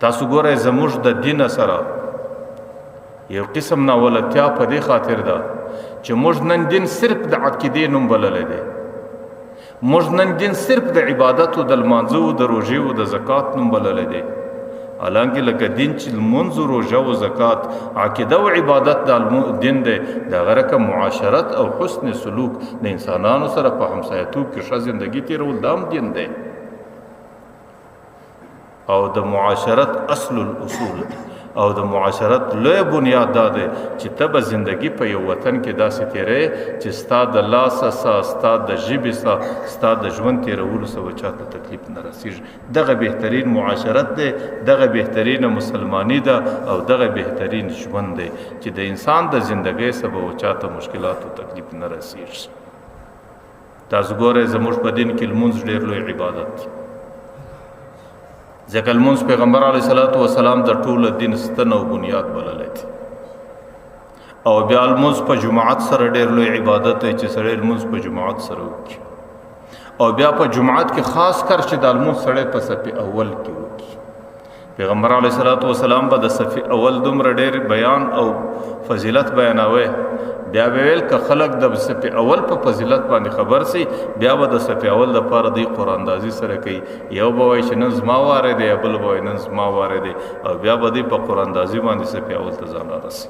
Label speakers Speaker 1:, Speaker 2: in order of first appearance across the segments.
Speaker 1: تاسو ګورئ زموږ د دین سره یو قسم ناولتیا په دې خاطر ده چې موږ نن دین صرف د عقیدې نوم بللی دی، موږ نن دین صرف د عبادت او د لمانځه او د روژې او د زکات نوم بللی دی، حالانکه لکه دین چې لمونځ او روژه او زکات عقیده او عبادت د دین دی، دغه رقم معاشرت او حسن سلوک د انسانانو سره په همسایتوب کې ښه زندګي تېرول دا هم دین دی. او د معاشرت اصل الاصول او د معاشرت لوی بنیاد دا دی چې ته به زندگی په یو وطن کې داسې تیرې چې ستا د لاسه سه، ستا د ژبې سه، ستا د ژوند تیرولو سه به چاته تکلیف نه رسېږي. دغه بهترین معاشرت دی، دغه بهترینه مسلمانی ده او دغه بهترین ژوند دی چې د انسان د زندګۍ سه به چاته مشکلات او تکلیف نه رسېږي. تاسو ګورئ زموږ په دین کې لمونځ ډېر لوی عبادت دی، ځکه لمونځ پیغمبر علیه الصلاۃ والسلام د ټول دین ستن او بنیاد بللی دی. او بیا لمونځ په جماعت سره ډېر لوی عبادت دی چې سړی لمونځ په جماعت سره وکړي، او بیا په جماعت کې خاص کر چې د لمونځ سړی په صف اول کې وکړي. پیغمبر علیه الصلاۃ والسلام به د صف اول دومره ډېر بیان او فضیلت بیانوي، بیا به ویل که خلق د صف اول په فضیلت باندې خبر سي، بیا به د صف اول لپاره دی قرآن اندازي سره کوي، یو به وایي چې نن زما واره دی، بل به وایي نن زما واره دی، او بیا به دی په قرآن اندازي باندې صف اول ته ځان راسي.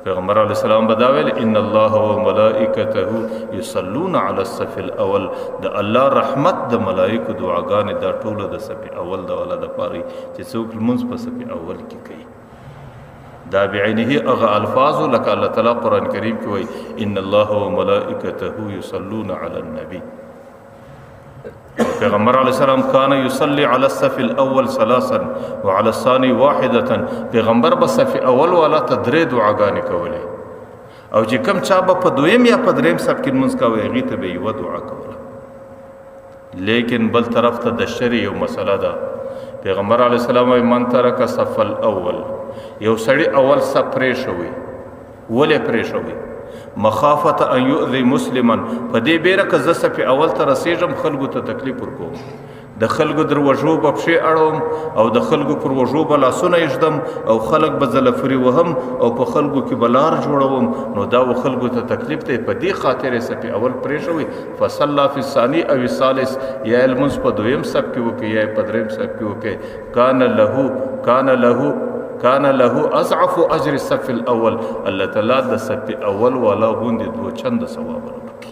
Speaker 1: پیغمبر علیه السلام به دا ویل ان الله وملائکته یصلون علی الصف الاول، د الله رحمت د ملائکو دعاګانې دا ټوله د صف اول د ولا د پاره چې څوک لمونځ په صف اول کې کوي. دا بعینه اغه الفاظ لك الله تعالی قرآن کریم کې وایي ان الله وملائکته یصلون علی النبی. پیغمبر علیہ السلام کان یصلی علی الصف الاول ثلاثا وعلى الثاني واحده، پیغمبر به صف اول والا ته درې دعاګانې کولې، او چې کم چا به په دویم یا په دریم صف کې لمونځ کوي هغې ته به یوه دعا کوله. لیکن بل طرف ته د شرع یو مسله ده. پیغمبر علیه السلام وایي من ترک صف الاول، یو سړی اول صف پرېښوي. ولې پرېښوي؟ مخافت ان یؤذي مسلما، په دې بیره که زه صف اول ته رسېږم خلکو ته تکلیف ورکوم، د خلکو دروژو به پښې اړوم او د خلکو پر وژو به لاسونه ایږدم او خلک به زلفري وهم او په خلکو کې به لار جوړوم، نو دا و خلکو ته تکلیف دی. په دې خاطر یې صف اول پرېښوي. فصلی فی الثاني او الثالث، یا یې لمونځ په دویم صف کې وکړي یا یې په دریم صف کې وکړي. کان له اضعف اجر الصف الاول، الله تعالی د صف اول والا غوندې دوه چند ثواب ورکړي.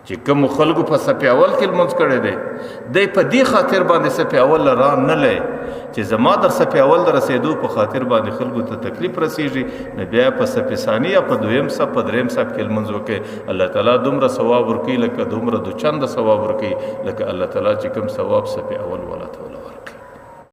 Speaker 1: چې کوم خلکو په صف اول کې لمونځ کړی دی، دی په دې خاطر باندې صف اول را نه لای چې زما در صف اول د رسېدو په خاطر باندې خلکو ته تکلیف رسېږي، نو بیا په صف ثاني یا په دویم صف په دریم صف کې لمونځ وکړي. الله تعالی دومره ثواب ورکوي لکه دومره دو چند ثواب ورکوي لکه الله تعالی چې کوم ثواب صف اول والا ته ورکړي.